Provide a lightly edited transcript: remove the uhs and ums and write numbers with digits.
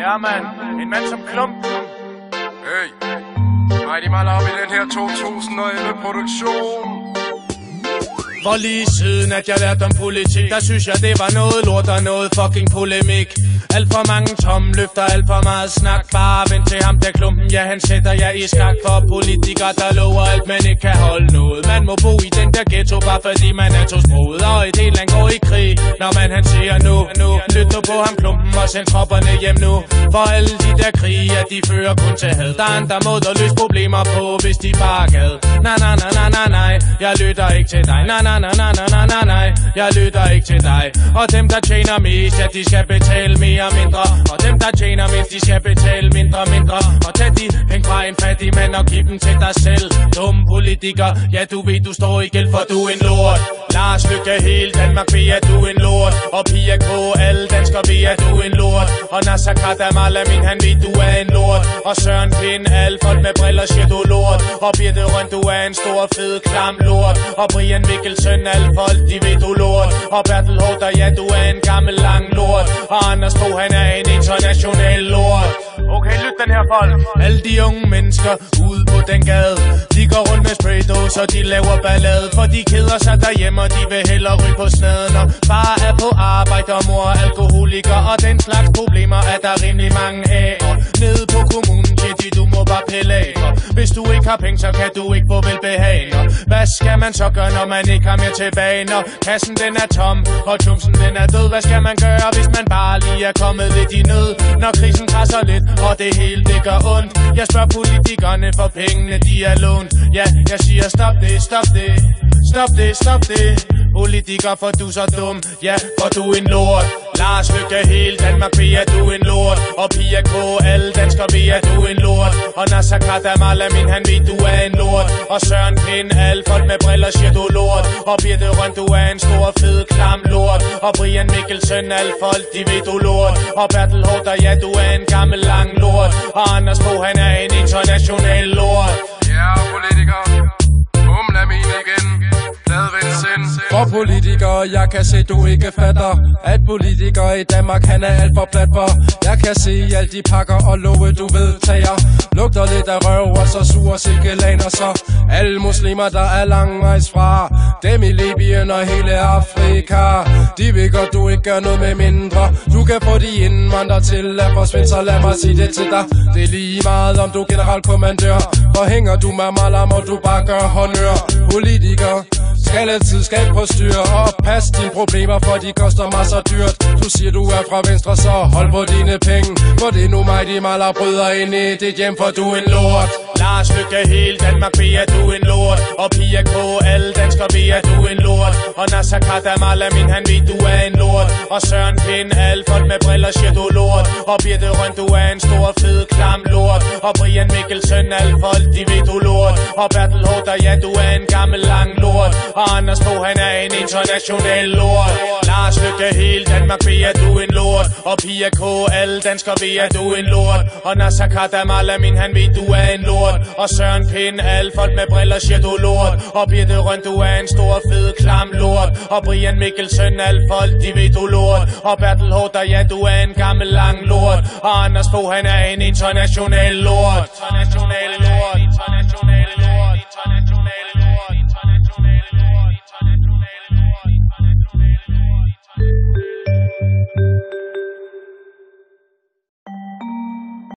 Ja, mand. En mand som Klumpen. Hey. Mighty Mal op i den her 2011-produktion. For lige siden at jeg lærte om politik, der synes jeg det var noget lort og noget fucking polemik. Alt for mange tomme løfter, alt for meget snak. Bare vent til ham der Klumpen, ja han sætter jer i skak. For politikere der lover alt, men ikke kan holde noget. Man må bo i den der ghetto, bare fordi man er tosproget. Og et helt land går i krig, når man han siger nu. Lyt nu på ham Klumpen og send tropperne hjem nu. For alle de der krige, ja, de fører kun til had. Der er andre måder at løse problemer på, hvis de bare gad. Nej, jeg lytter ikke til dig. Nej, jeg lytter ikke til dig. Og dem der tjener mest, ja de skal betale mere og mindre. Og dem der tjener mindst, de skal betale mindre. Og tag de penge fra en fattig mand og giv dem til dig selv. Dumme politiker, ja du ved du står i gæld, for du er en lort. Lars Løkke, hele Danmark ved at du er en lort. Og Pia K, alle danskere ved at du er en lort. Og Nasser Khader Malamin, han ved du er en lort. Og Søren Pind, alle folk med briller siger du lort. Og Birte Røn, du er en stor fed klam lort. Og Brian Mikkelsen, alle folk de ved du lort. Og Bertel Hårder, ja du er en gammel lang lort. Og Anders Fogh, han er en international lort. Okay, lyt den her folk. Alle de unge mennesker ude på den gade, de går rundt med spraydåser, de laver ballade. For de keder sig derhjemme, og de vil hellere ryge på snaden. Og far er på arbejde, og mor er alkoholiker. Og den slags problemer er der rimelig mange af. Og nede på kommunen, Kitty, du må bare pille af. Og hvis du ikke har penge, så kan du ikke få velbehag. Og hvad skal man så gøre, når man ikke har mere tilbage? Når kassen den er tom, og tumsen den er død. Hvad skal man gøre, hvis man bare lige er kommet lidt i nød? Når krisen krasser lidt, og det hele det gør ondt. Jeg spørger politikerne, for pengene de er lånt. Ja, jeg siger stop det. Politiker, for du så dum. Ja, for du er en lort. Lars Løkke, hele Danmark ved at du er en lort. Og Pia K, alle danskere ved at du er en lort. Og Nasser Khader Malamin, han ved du er en lort. Og Søren Pind, alle folk med briller siger du lort. Og Birte Røn, du er en stor fed klam lort. Og Brian Mikkelsen, alle folk de ved du lort. Og Bertel Hårder, ja du er en gammel lang lort. Og Anders Fogh, han er en international lort. Ja, politikere. Lad mig igen. For politikere, jeg kan se du ikke fatter, at politikere i Danmark, han er alt for plat for. Jeg kan se alle de pakker og love du vedtager. Lugter lidt af røv og så sur silkelaner. Så alle muslimer der er langvejs fra, dem i Libyen og hele Afrika, de vil godt du ikke gør noget med mindre. Du kan få de indvandrere til at forsvinde, så lad mig sige det til dig. Det er lige meget om du er generalkommandør, for hænger du med maler, må du bare gøre honør. Politikere skal altid skabe på styr, og pas dine problemer, for de koster masser dyrt. Du siger du er fra Venstre, så hold på dine penge, for det er nu mig de maler bryder ind i dit hjem, for du er en lort. Lars Løkke, hele Danmark ved at du er en lort. Og Pia K, alle danskere ved at du er en lort. Og Nasser Khader Malamin, han ved du er en lort. Og Søren Pind, alle folk med briller siger du lort. Og Birte Røn, du er en stor fed klam lort. Og Brian Mikkelsen, alle folk de ved du lort. Og Bertel Hårder, ja du er en gammel lang lort. Og Anders Fogh, han er en international lort. Lars Løkke, hele Danmark ved at du er en lort. Og Pia K, alle danskere ved at du er en lort. Og Nasser Khader Malamin, han ved du er en lort. Og Søren Pind, alle folk med briller siger du lort. Og Birte Røn, du er en stor fed klam lort. Og Brian Mikkelsen, alle folk de ved du lort. Og Bertel Hårder, ja du er en gammel lang lort. Og Anders Fogh, han er en international lort.